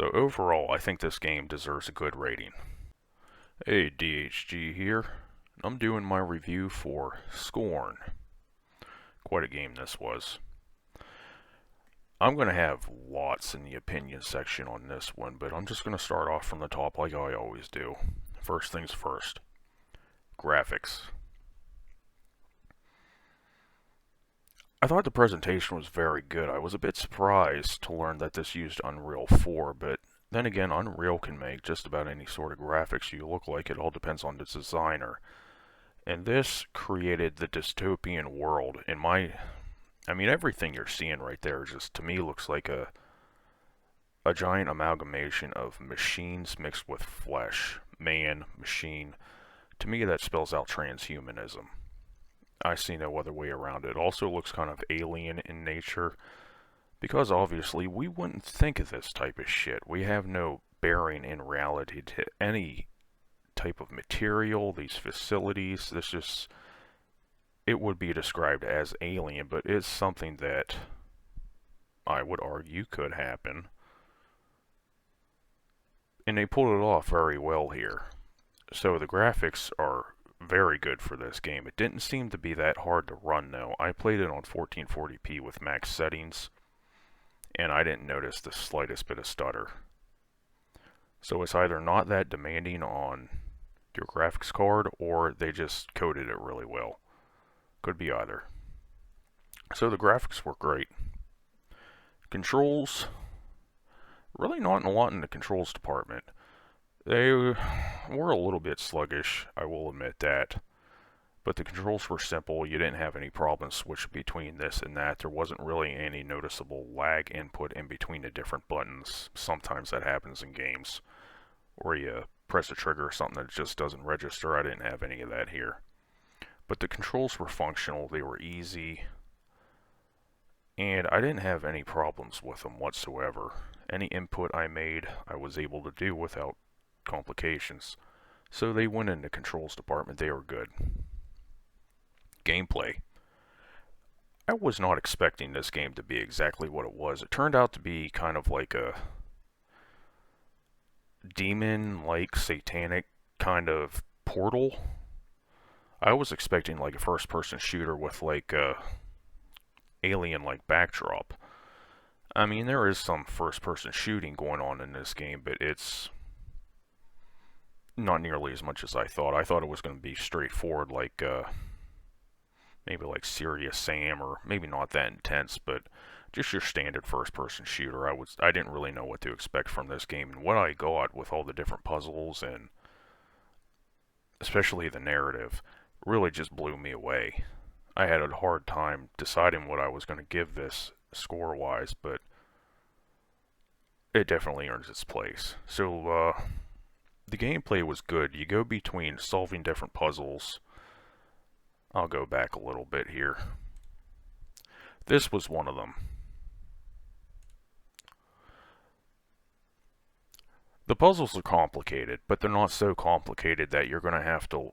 So overall, I think this game deserves a good rating. Hey, DHG here. I'm doing my review for Scorn. Quite a game this was. I'm going to have lots in the opinion section on this one, but I'm just going to start off from the top like I always do. First things first. Graphics. I thought the presentation was very good. I was a bit surprised to learn that this used Unreal 4, but then again, Unreal can make just about any sort of graphics you look like. It all depends on the designer. And this created the dystopian world. Everything you're seeing right there just, to me, looks like a giant amalgamation of machines mixed with flesh. Man, machine. To me, that spells out transhumanism. I see no other way around it. It also looks kind of alien in nature, because obviously we wouldn't think of this type of shit. We have no bearing in reality to any type of material, these facilities. It would be described as alien, but it's something that I would argue could happen. And they pulled it off very well here. So the graphics are very good for this game. It didn't seem to be that hard to run though. I played it on 1440p with max settings, and I didn't notice the slightest bit of stutter. So it's either not that demanding on your graphics card, or they just coded it really well. Could be either. So the graphics were great. Controls, really not a lot in the controls department. They were a little bit sluggish, I will admit that. But the controls were simple. You didn't have any problems switching between this and that. There wasn't really any noticeable lag input in between the different buttons. Sometimes that happens in games, where you press a trigger or something that just doesn't register. I didn't have any of that here. But the controls were functional. They were easy. And I didn't have any problems with them whatsoever. Any input I made, I was able to do without complications. So they went in the controls department. They were good. Gameplay. I was not expecting this game to be exactly what it was. It turned out to be kind of like a demon-like, satanic kind of Portal. I was expecting like a first-person shooter with like a alien-like backdrop. There is some first-person shooting going on in this game, but it's not nearly as much as I thought. I thought it was going to be straightforward, like maybe like Serious Sam, or maybe not that intense, but just your standard first-person shooter. I didn't really know what to expect from this game, and what I got with all the different puzzles and especially the narrative really just blew me away. I had a hard time deciding what I was going to give this score-wise, but it definitely earns its place. So, the gameplay was good. You go between solving different puzzles. I'll go back a little bit here. This was one of them. The puzzles are complicated, but they're not so complicated that you're going to have to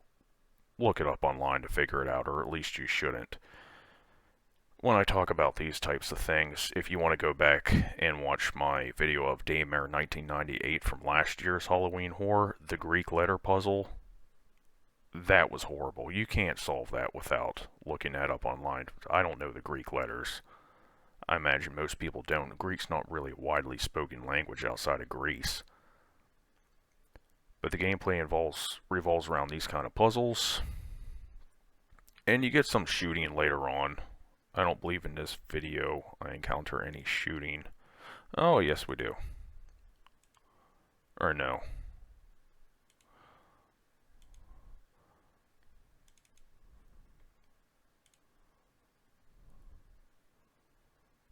look it up online to figure it out, or at least you shouldn't. When I talk about these types of things, if you want to go back and watch my video of Daymare 1998 from last year's Halloween horror, the Greek letter puzzle, that was horrible. You can't solve that without looking that up online. I don't know the Greek letters. I imagine most people don't. Greek's not really a widely spoken language outside of Greece. But the gameplay revolves around these kind of puzzles. And you get some shooting later on. I don't believe in this video I encounter any shooting. Oh, yes we do. Or no.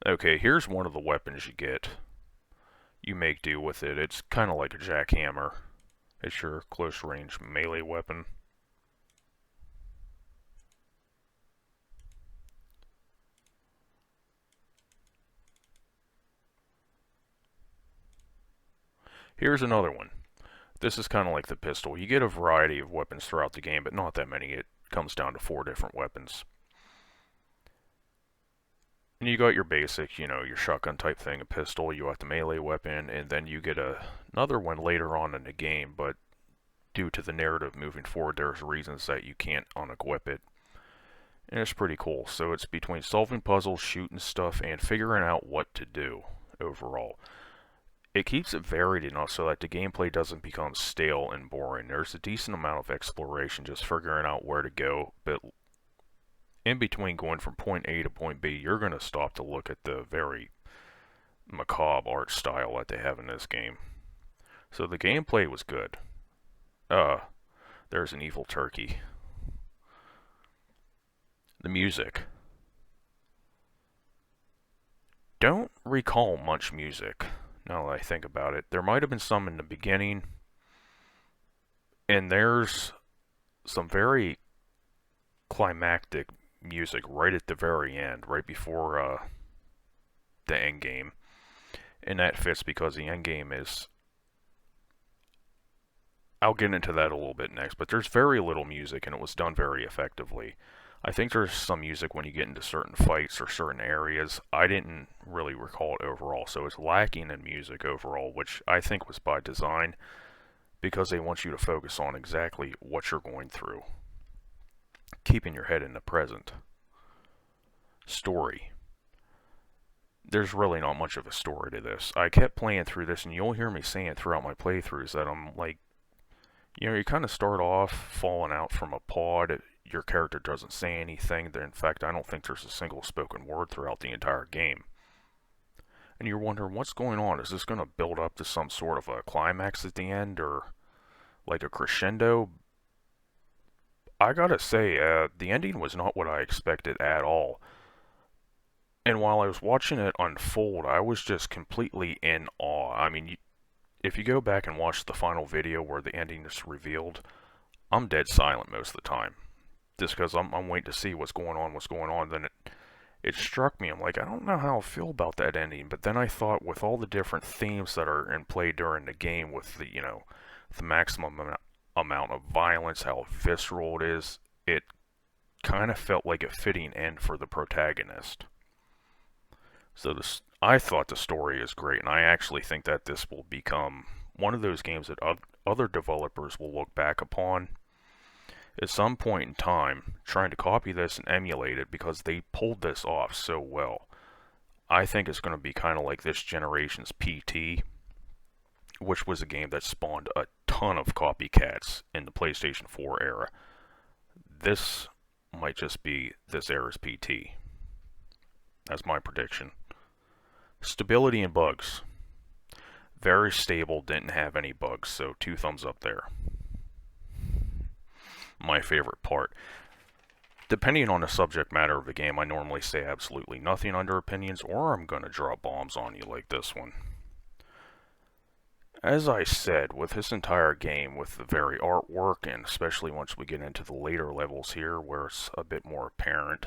Okay, here's one of the weapons you get. You make do with it. It's kind of like a jackhammer. It's your close-range melee weapon. Here's another one. This is kind of like the pistol. You get a variety of weapons throughout the game, but not that many. It comes down to 4 different weapons. And you got your basic, your shotgun type thing, a pistol, you got the melee weapon, and then you get another one later on in the game, but due to the narrative moving forward, there's reasons that you can't unequip it. And it's pretty cool. So it's between solving puzzles, shooting stuff, and figuring out what to do overall. It keeps it varied enough so that the gameplay doesn't become stale and boring. There's a decent amount of exploration, just figuring out where to go, but in between going from point A to point B, you're going to stop to look at the very macabre art style that they have in this game. So the gameplay was good. There's an evil turkey. The music. Don't recall much music, now that I think about it. There might have been some in the beginning, and there's some very climactic music right at the very end, right before the end game. And that fits because the end game is... I'll get into that a little bit next, but there's very little music, and it was done very effectively. I think there's some music when you get into certain fights or certain areas. I didn't really recall it overall, so it's lacking in music overall, which I think was by design, because they want you to focus on exactly what you're going through, keeping your head in the present. Story. There's really not much of a story to this. I kept playing through this, and you'll hear me saying throughout my playthroughs that I'm like, you kind of start off falling out from a pod. Your character doesn't say anything. In fact, I don't think there's a single spoken word throughout the entire game. And you're wondering, what's going on? Is this going to build up to some sort of a climax at the end, or like a crescendo? I gotta say, the ending was not what I expected at all. And while I was watching it unfold, I was just completely in awe. I mean, if you go back and watch the final video where the ending is revealed, I'm dead silent most of the time. Just because I'm waiting to see what's going on. Then it struck me. I'm like, I don't know how I feel about that ending. But then I thought, with all the different themes that are in play during the game, with the maximum amount of violence, how visceral it is, it kind of felt like a fitting end for the protagonist. So I thought the story is great, and I actually think that this will become one of those games that other developers will look back upon at some point in time, trying to copy this and emulate it, because they pulled this off so well. I think it's going to be kind of like this generation's PT, which was a game that spawned a ton of copycats in the PlayStation 4 era. This might just be this era's PT. That's my prediction. Stability and bugs. Very stable, didn't have any bugs, so 2 thumbs up there. My favorite part. Depending on the subject matter of the game, I normally say absolutely nothing under opinions, or I'm going to drop bombs on you like this one. As I said, with this entire game, with the very artwork, and especially once we get into the later levels here, where it's a bit more apparent,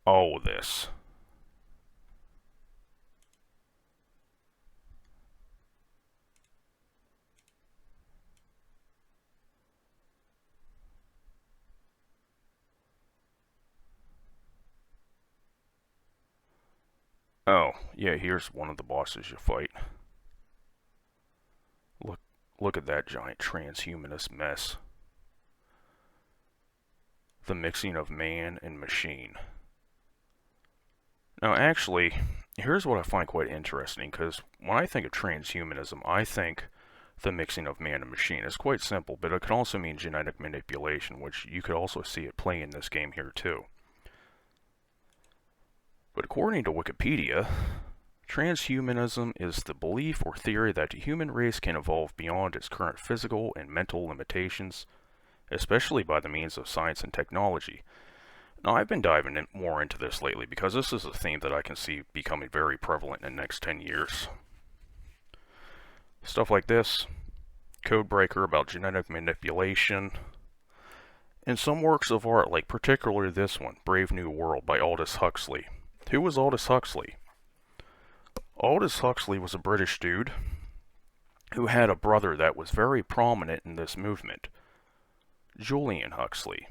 oh, this. Oh, yeah, here's one of the bosses you fight. Look at that giant transhumanist mess. The mixing of man and machine. Now, actually, here's what I find quite interesting, because when I think of transhumanism, I think the mixing of man and machine. It's quite simple, but it can also mean genetic manipulation, which you could also see it play in this game here too. But according to Wikipedia, transhumanism is the belief or theory that the human race can evolve beyond its current physical and mental limitations, especially by the means of science and technology. Now, I've been diving more into this lately because this is a theme that I can see becoming very prevalent in the next 10 years. Stuff like this, Codebreaker about genetic manipulation, and some works of art, like particularly this one, Brave New World by Aldous Huxley. Who was Aldous Huxley? Aldous Huxley was a British dude who had a brother that was very prominent in this movement, Julian Huxley.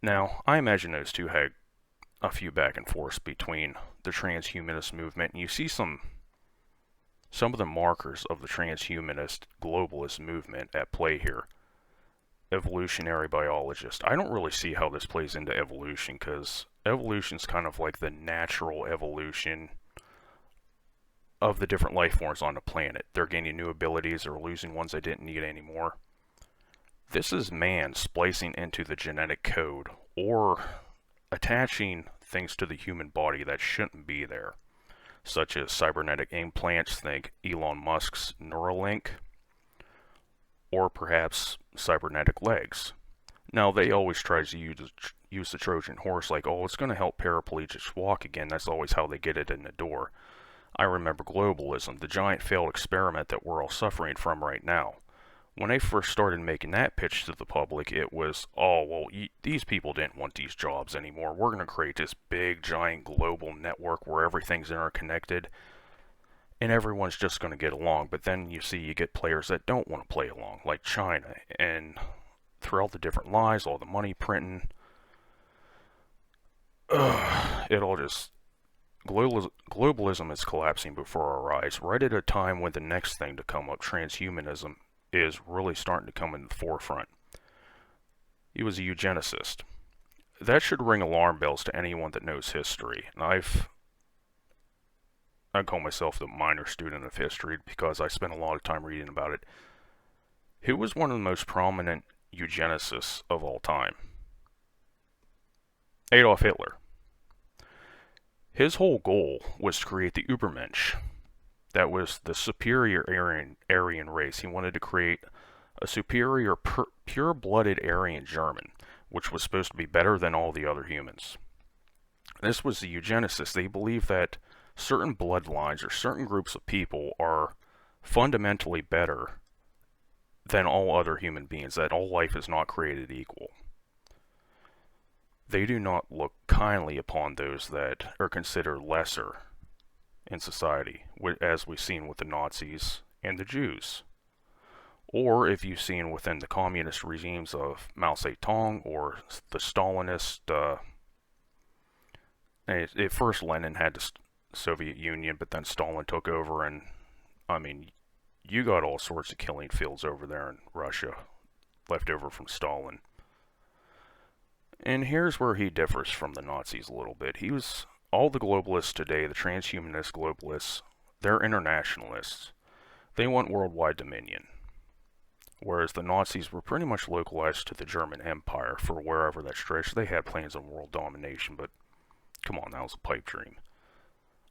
Now, I imagine those two had a few back and forths between the transhumanist movement, and you see some of the markers of the transhumanist globalist movement at play here. Evolutionary biologist. I don't really see how this plays into evolution, because evolution's kind of like the natural evolution of the different life forms on the planet. They're gaining new abilities or losing ones they didn't need anymore. This is man splicing into the genetic code, or attaching things to the human body that shouldn't be there, such as cybernetic implants, think Elon Musk's Neuralink, or perhaps cybernetic legs. Now, they always try to use the Trojan horse, like, oh, it's going to help paraplegics walk again. That's always how they get it in the door. I remember globalism, the giant failed experiment that we're all suffering from right now. When they first started making that pitch to the public, it was, oh, well, these people didn't want these jobs anymore. We're going to create this big, giant global network where everything's interconnected, and everyone's just going to get along. But then you get players that don't want to play along, like China, and throughout the different lies, all the money printing, it all just... Globalism is collapsing before our eyes, right at a time when the next thing to come up, transhumanism, is really starting to come in the forefront. He was a eugenicist. That should ring alarm bells to anyone that knows history. And I call myself the minor student of history because I spent a lot of time reading about it. Who was one of the most prominent eugenicists of all time? Adolf Hitler. His whole goal was to create the Übermensch. That was the superior Aryan race. He wanted to create a superior, pure-blooded Aryan German, which was supposed to be better than all the other humans. This was the eugenicists. They believed that certain bloodlines or certain groups of people are fundamentally better than all other human beings, that all life is not created equal. They do not look kindly upon those that are considered lesser in society, as we've seen with the Nazis and the Jews. Or if you've seen within the communist regimes of Mao Zedong or the Stalinist, at first Lenin had the Soviet Union, but then Stalin took over, and I mean, you got all sorts of killing fields over there in Russia, left over from Stalin. And here's where he differs from the Nazis a little bit. All the globalists today, the transhumanist globalists, they're internationalists. They want worldwide dominion. Whereas the Nazis were pretty much localized to the German Empire for wherever that stretched. They had plans on world domination, but come on, that was a pipe dream.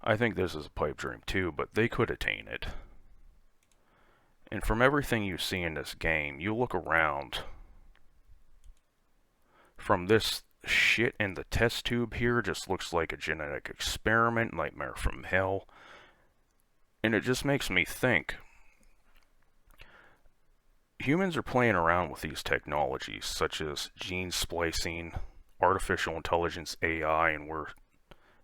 I think this is a pipe dream too, but they could attain it. And from everything you see in this game, you look around, from this shit in the test tube here just looks like a genetic experiment, nightmare from hell. And it just makes me think, humans are playing around with these technologies such as gene splicing, artificial intelligence, AI, and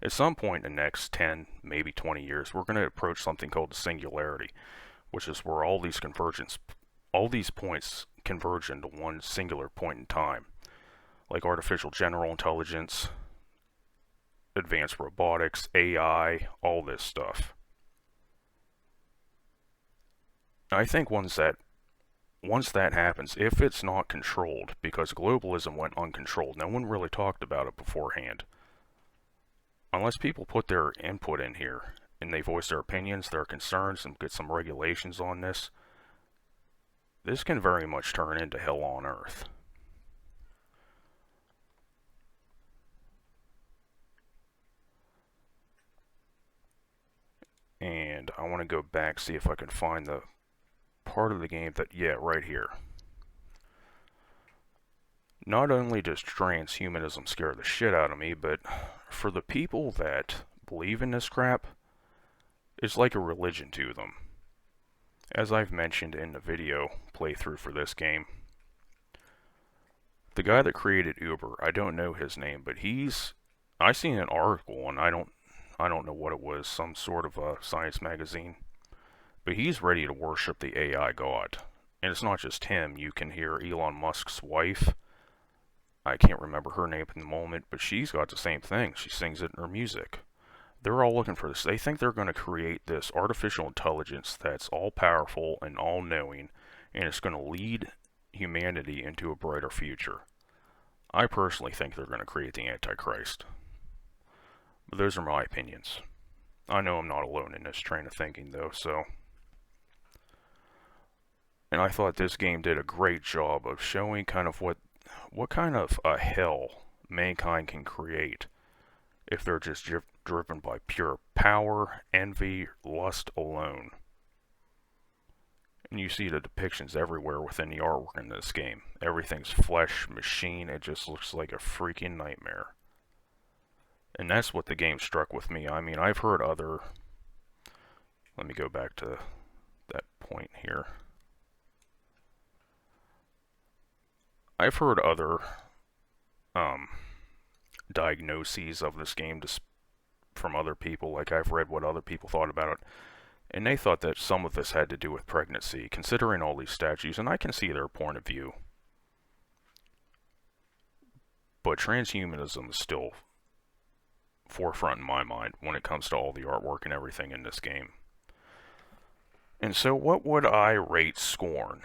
at some point in the next 10, maybe 20 years, we're going to approach something called the singularity, which is where all these points converge into one singular point in time, like artificial general intelligence, advanced robotics, AI, all this stuff. I think once that happens, if it's not controlled, because globalism went uncontrolled, no one really talked about it beforehand. Unless people put their input in here, and they voice their opinions, their concerns, and get some regulations on this, this can very much turn into hell on earth. And I want to go back, see if I can find the part of the game that, yeah, right here. Not only does transhumanism scare the shit out of me, but for the people that believe in this crap, it's like a religion to them. As I've mentioned in the video playthrough for this game, the guy that created Uber, I don't know his name, but I seen an article, and I don't know what it was, some sort of a science magazine, But he's ready to worship the AI god. And it's not just him. You can hear Elon Musk's wife. I can't remember her name at the moment, but she's got the same thing. She sings it in her music. They're all looking for this. They think they're going to create this artificial intelligence that's all powerful and all knowing, and it's going to lead humanity into a brighter future. I personally think they're going to create the Antichrist. But those are my opinions. I know I'm not alone in this train of thinking, though, so. And I thought this game did a great job of showing kind of what kind of a hell mankind can create if they're just driven by pure power, envy, lust alone. And you see the depictions everywhere within the artwork in this game. Everything's flesh, machine, it just looks like a freaking nightmare. And that's what the game struck with me. I mean, I've heard other... Let me go back to that point here. I've heard other diagnoses of this game from other people. Like, I've read what other people thought about it. And they thought that some of this had to do with pregnancy, considering all these statues, and I can see their point of view. But transhumanism is still forefront in my mind when it comes to all the artwork and everything in this game. And so what would I rate Scorn?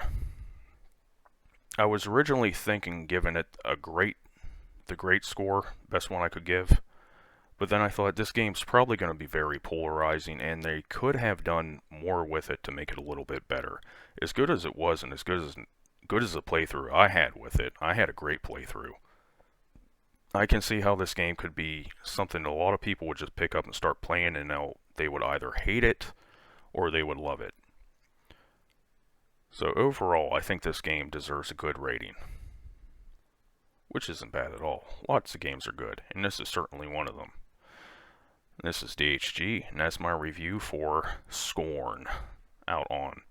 I was originally thinking giving it the great score, best one I could give. But then I thought this game's probably going to be very polarizing, and they could have done more with it to make it a little bit better. As good as it was, and as good as the playthrough I had with it, I had a great playthrough. I can see how this game could be something a lot of people would just pick up and start playing, and now they would either hate it or they would love it. So overall, I think this game deserves a good rating. Which isn't bad at all. Lots of games are good, and this is certainly one of them. This is DHG, and that's my review for Scorn, out on.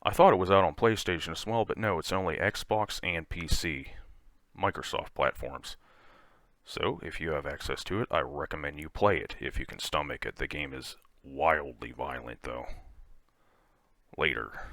I thought it was out on PlayStation as well, but no, it's only Xbox and PC, Microsoft platforms. So, if you have access to it, I recommend you play it, if you can stomach it. The game is wildly violent, though. Later.